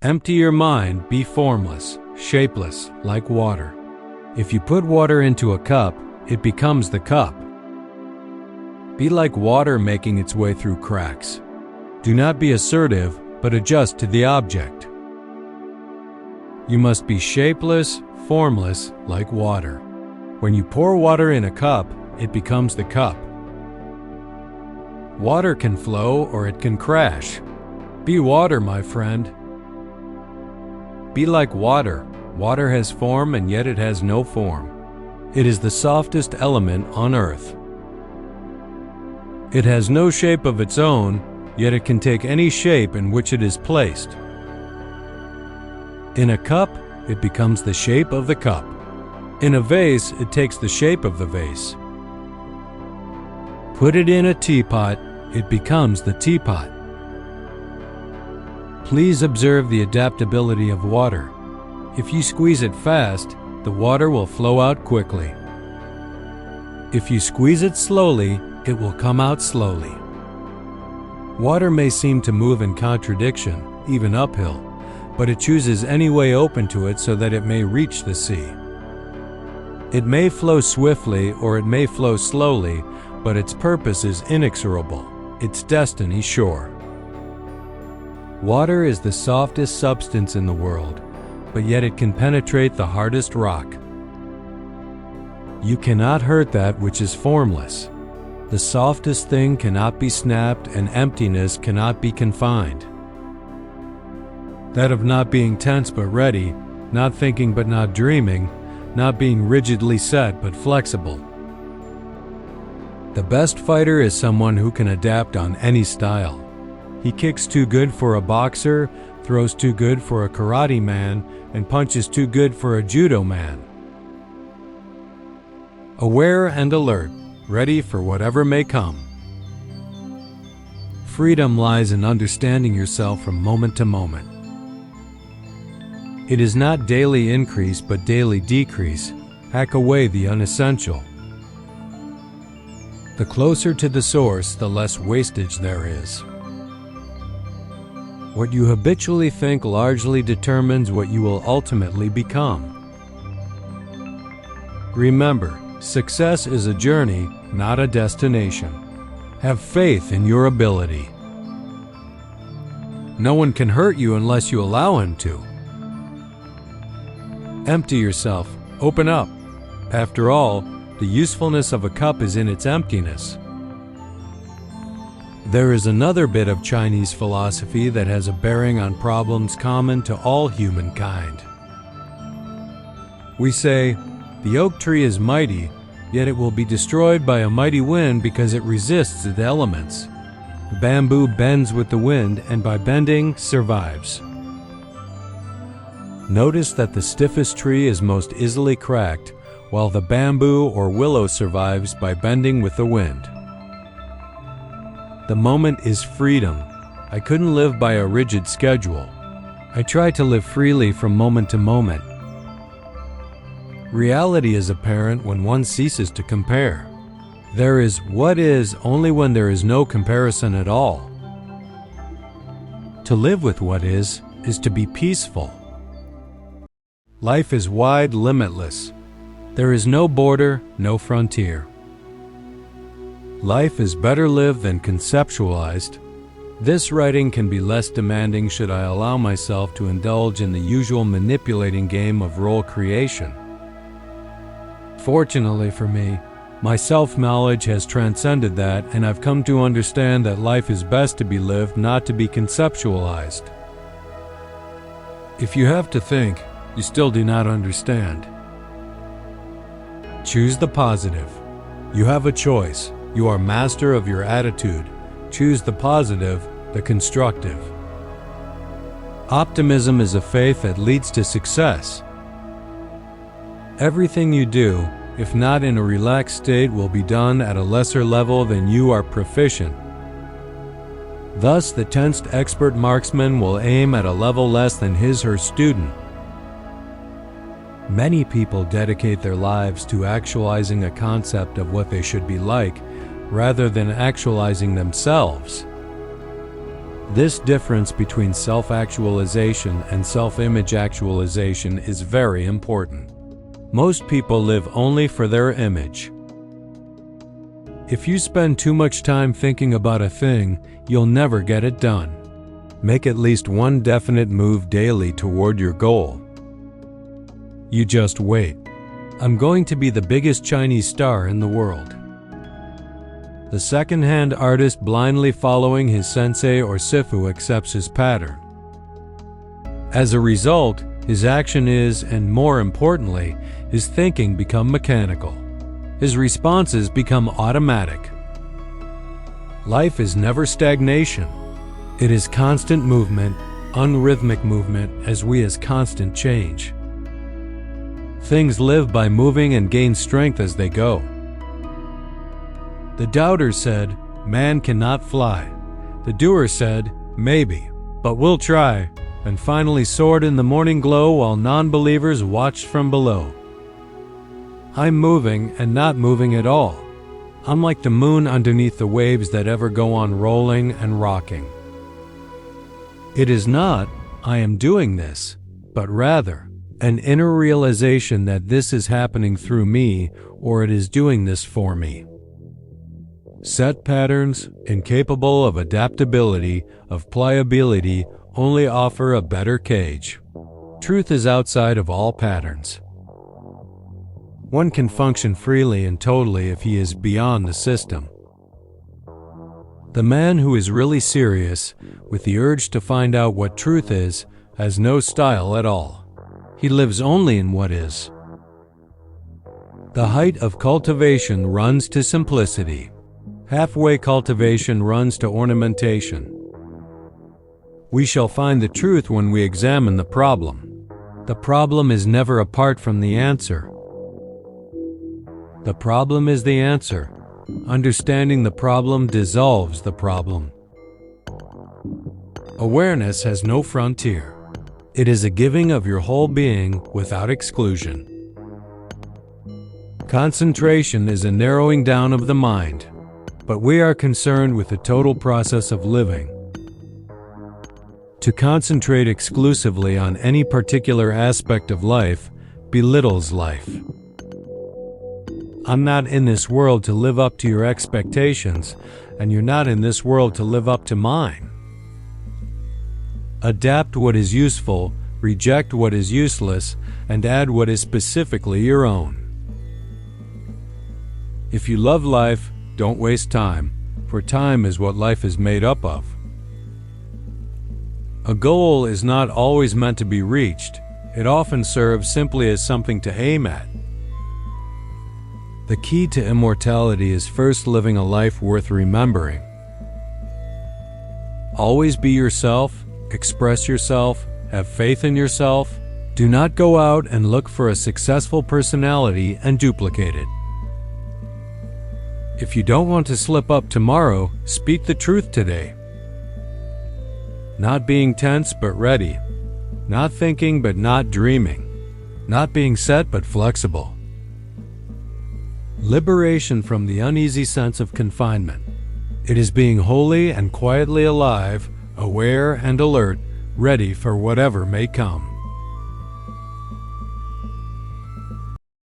Empty your mind, be formless, shapeless, like water. If you put water into a cup, it becomes the cup. Be like water making its way through cracks. Do not be assertive, but adjust to the object. You must be shapeless, formless, like water. When you pour water in a cup, it becomes the cup. Water can flow or it can crash. Be water, my friend. Be like water. Water has form and yet it has no form. It is the softest element on earth. It has no shape of its own, yet it can take any shape in which it is placed. In a cup, it becomes the shape of the cup. In a vase, it takes the shape of the vase. Put it in a teapot, it becomes the teapot. Please observe the adaptability of water. If you squeeze it fast, the water will flow out quickly. If you squeeze it slowly, it will come out slowly. Water may seem to move in contradiction, even uphill, but it chooses any way open to it so that it may reach the sea. It may flow swiftly or it may flow slowly, but its purpose is inexorable, its destiny sure. Water is the softest substance in the world, but yet it can penetrate the hardest rock. You cannot hurt that which is formless. The softest thing cannot be snapped, and emptiness cannot be confined. That of not being tense but ready, not thinking but not dreaming, not being rigidly set but flexible. The best fighter is someone who can adapt on any style. He kicks too good for a boxer, throws too good for a karate man, and punches too good for a judo man. Aware and alert, ready for whatever may come. Freedom lies in understanding yourself from moment to moment. It is not daily increase but daily decrease. Hack away the unessential. The closer to the source, the less wastage there is. What you habitually think largely determines what you will ultimately become. Remember, success is a journey, not a destination. Have faith in your ability. No one can hurt you unless you allow him to. Empty yourself. Open up. After all, the usefulness of a cup is in its emptiness. There is another bit of Chinese philosophy that has a bearing on problems common to all humankind. We say, the oak tree is mighty, yet it will be destroyed by a mighty wind because it resists the elements. The bamboo bends with the wind and by bending survives. Notice that the stiffest tree is most easily cracked, while the bamboo or willow survives by bending with the wind. The moment is freedom. I couldn't live by a rigid schedule. I try to live freely from moment to moment. Reality is apparent when one ceases to compare. There is what is only when there is no comparison at all. To live with what is to be peaceful. Life is wide, limitless. There is no border, no frontier. Life is better lived than conceptualized. This writing can be less demanding should I allow myself to indulge in the usual manipulating game of role creation. Fortunately for me, my self-knowledge has transcended that, and I've come to understand that life is best to be lived, not to be conceptualized. If you have to think, you still do not understand. Choose the positive. You have a choice. You are master of your attitude. Choose the positive, the constructive. Optimism is a faith that leads to success. Everything you do, if not in a relaxed state, will be done at a lesser level than you are proficient. Thus, the tensed expert marksman will aim at a level less than his/her student. Many people dedicate their lives to actualizing a concept of what they should be like, rather than actualizing themselves. This difference between self-actualization and self-image actualization is very important. Most people live only for their image. If you spend too much time thinking about a thing, you'll never get it done. Make at least one definite move daily toward your goal. You just wait. I'm going to be the biggest Chinese star in the world. The second-hand artist blindly following his sensei or sifu accepts his pattern. As a result, his action is, and more importantly, his thinking become mechanical. His responses become automatic. Life is never stagnation. It is constant movement, unrhythmic movement, as we as constant change. Things live by moving and gain strength as they go. The doubter said, "Man cannot fly." The doer said, "Maybe, but we'll try," and finally soared in the morning glow while non-believers watched from below. I'm moving and not moving at all. I'm like the moon underneath the waves that ever go on rolling and rocking. It is not, "I am doing this," but rather, an inner realization that this is happening through me, or it is doing this for me. Set patterns, incapable of adaptability, of pliability, only offer a better cage. Truth is outside of all patterns. One can function freely and totally if he is beyond the system. The man who is really serious, with the urge to find out what truth is, has no style at all. He lives only in what is. The height of cultivation runs to simplicity. Halfway cultivation runs to ornamentation. We shall find the truth when we examine the problem. The problem is never apart from the answer. The problem is the answer. Understanding the problem dissolves the problem. Awareness has no frontier. It is a giving of your whole being without exclusion. Concentration is a narrowing down of the mind, but we are concerned with the total process of living. To concentrate exclusively on any particular aspect of life belittles life. I'm not in this world to live up to your expectations, and you're not in this world to live up to mine. Adapt what is useful, reject what is useless, and add what is specifically your own. If you love life, don't waste time, for time is what life is made up of. A goal is not always meant to be reached. It often serves simply as something to aim at. The key to immortality is first living a life worth remembering. Always be yourself, express yourself, have faith in yourself. Do not go out and look for a successful personality and duplicate it. If you don't want to slip up tomorrow, speak the truth today. Not being tense but ready. Not thinking but not dreaming. Not being set but flexible. Liberation from the uneasy sense of confinement. It is being wholly and quietly alive, aware and alert, ready for whatever may come.